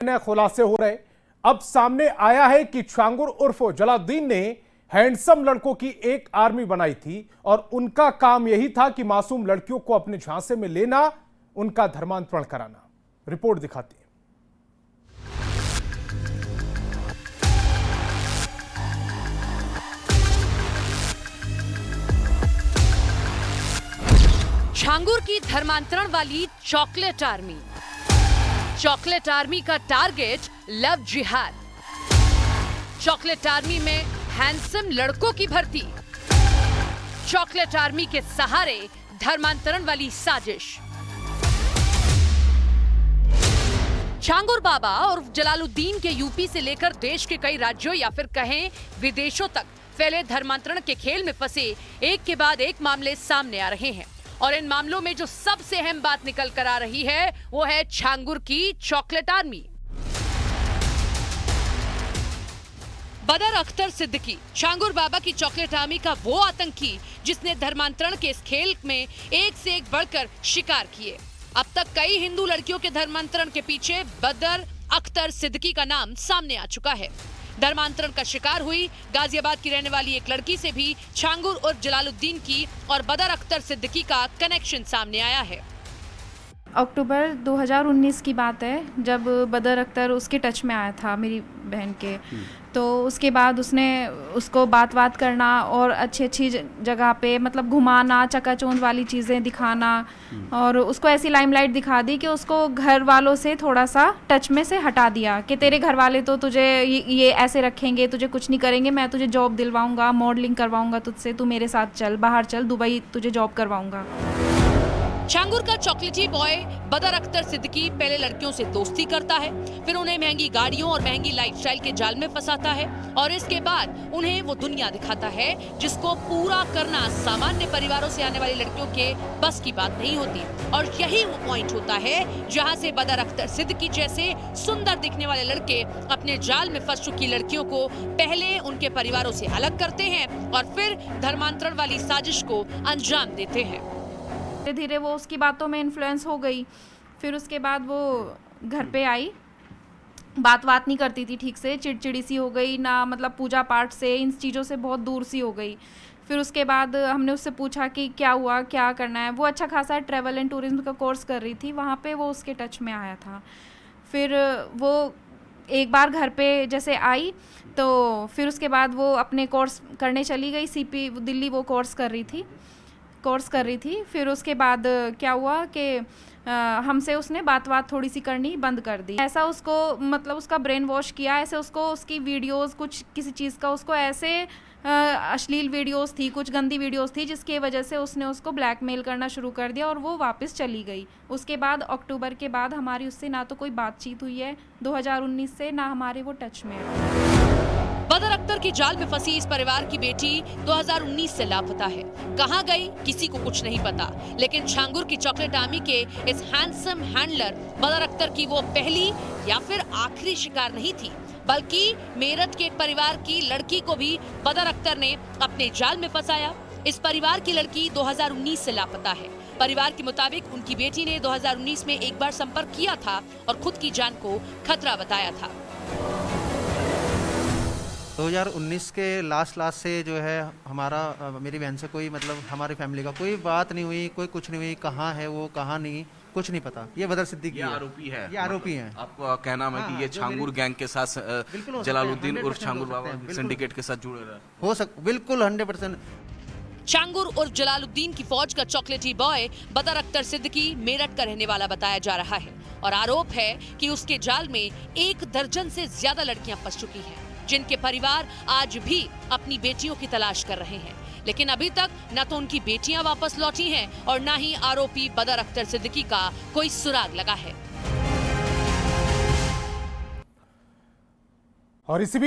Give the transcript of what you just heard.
नए खुलासे हो रहे। अब सामने आया है कि छांगुर उर्फ जलालुद्दीन ने हैंडसम लड़कों की एक आर्मी बनाई थी और उनका काम यही था कि मासूम लड़कियों को अपने झांसे में लेना, उनका धर्मांतरण कराना। रिपोर्ट दिखाती है। छांगुर की धर्मांतरण वाली चॉकलेट आर्मी। चॉकलेट आर्मी का टारगेट लव जिहाद। चॉकलेट आर्मी में हैंडसम लड़कों की भर्ती। चॉकलेट आर्मी के सहारे धर्मांतरण वाली साजिश। छांगुर बाबा और जलालुद्दीन के यूपी से लेकर देश के कई राज्यों या फिर कहें विदेशों तक फैले धर्मांतरण के खेल में फंसे एक के बाद एक मामले सामने आ रहे हैं। और इन मामलों में जो सबसे अहम बात निकल कर आ रही है वो है छांगुर की चॉकलेट आर्मी। बदर अख्तर सिद्दीकी, छांगुर बाबा की चॉकलेट आर्मी का वो आतंकी जिसने धर्मांतरण के इस खेल में एक से एक बढ़कर शिकार किए। अब तक कई हिंदू लड़कियों के धर्मांतरण के पीछे बदर अख्तर सिद्दीकी का नाम सामने आ चुका है। धर्मांतरण का शिकार हुई गाजियाबाद की रहने वाली एक लड़की से भी छांगुर और जलालुद्दीन की और बदर अख्तर सिद्दीकी का कनेक्शन सामने आया है। अक्टूबर 2019 की बात है जब बदर अख्तर उसके टच में आया था मेरी बहन के। तो उसके बाद उसने उसको बात करना और अच्छी जगह पे मतलब घुमाना, चकाचौंध वाली चीज़ें दिखाना और उसको ऐसी लाइमलाइट दिखा दी कि उसको घर वालों से थोड़ा सा टच में से हटा दिया कि तेरे घर वाले तो तुझे ये ऐसे रखेंगे, तुझे कुछ नहीं करेंगे, मैं तुझे जॉब दिलवाऊंगा, मॉडलिंग करवाऊंगा तुझसे, तू मेरे साथ चल, बाहर चल, दुबई तुझे जॉब करवाऊंगा। छांगुर का चॉकलेटी बॉय बदर अख्तर सिद्दीकी पहले लड़कियों से दोस्ती करता है, फिर उन्हें महंगी गाड़ियों और महंगी लाइफस्टाइल के जाल में फंसाता है और इसके बाद उन्हें वो दुनिया दिखाता है जिसको पूरा करना सामान्य परिवारों से आने वाली लड़कियों के बस की बात नहीं होती। और यही वो पॉइंट होता है जहाँ से बदर अख्तर सिद्दीकी जैसे सुंदर दिखने वाले लड़के अपने जाल में फंस चुकी लड़कियों को पहले उनके परिवारों से अलग करते हैं और फिर धर्मांतरण वाली साजिश को अंजाम देते हैं। धीरे धीरे वो उसकी बातों में इन्फ्लुएंस हो गई। फिर उसके बाद वो घर पे आई, बात नहीं करती थी ठीक से, चिड़चिड़ी सी हो गई ना, मतलब पूजा पाठ से, इन चीज़ों से बहुत दूर सी हो गई। फिर उसके बाद हमने उससे पूछा कि क्या हुआ, क्या करना है। वो अच्छा खासा ट्रैवल एंड टूरिज्म का कोर्स कर रही थी, वहाँ पे वो उसके टच में आया था। फिर वो एक बार घर पे जैसे आई तो फिर उसके बाद वो अपने कोर्स करने चली गई। सीपी दिल्ली वो कोर्स कर रही थी। फिर उसके बाद क्या हुआ कि हमसे उसने बात थोड़ी सी करनी बंद कर दी। ऐसा उसको मतलब उसका ब्रेन वॉश किया, ऐसे उसको उसकी वीडियोस कुछ किसी चीज़ का उसको ऐसे अश्लील वीडियोस थी, कुछ गंदी वीडियोस थी जिसकी वजह से उसने उसको ब्लैकमेल करना शुरू कर दिया और वो वापस चली गई। उसके बाद अक्टूबर के बाद हमारी उससे ना तो कोई बातचीत हुई है 2019 से, ना हमारे वो टच में है। बदर अख्तर की जाल में फंसी इस परिवार की बेटी 2019 से लापता है। कहां गई किसी को कुछ नहीं पता, लेकिन छांगुर की चॉकलेट आर्मी के इस हैंडसम हैंडलर बदर अख्तर की वो पहली या फिर आखिरी शिकार नहीं थी, बल्कि मेरठ के एक परिवार की लड़की को भी बदर अख्तर ने अपने जाल में फंसाया। इस परिवार की लड़की 2019 से लापता है। परिवार के मुताबिक उनकी बेटी ने 2019 में एक बार संपर्क किया था और खुद की जान को खतरा बताया था। 2019 के लास्ट से जो है हमारा मेरी बहन से कोई मतलब हमारी फैमिली का कोई बात नहीं हुई, कोई कुछ नहीं हुई। कहाँ है वो, कहाँ नहीं, कुछ नहीं पता। ये बदर सिद्दीकी आरोपी है। ये आरोपी है। आपका कहना है कि ये छांगुर गैंग के साथ जलालुद्दीन उर्फ छांगुर बाबा सिंडिकेट के साथ जुड़े रहा बिल्कुल 100%। छांगुर और जलालुद्दीन की फौज का चॉकलेटी बॉय बदर अख्तर सिद्दीकी मेरठ का रहने वाला बताया जा रहा है और आरोप है कि उसके जाल में 1 दर्जन से ज्यादा लड़कियां फंस चुकी हैं, जिनके परिवार आज भी अपनी बेटियों की तलाश कर रहे हैं। लेकिन अभी तक न तो उनकी बेटियां वापस लौटी हैं और न ही आरोपी बदर अख्तर सिद्दीकी का कोई सुराग लगा है। और इसी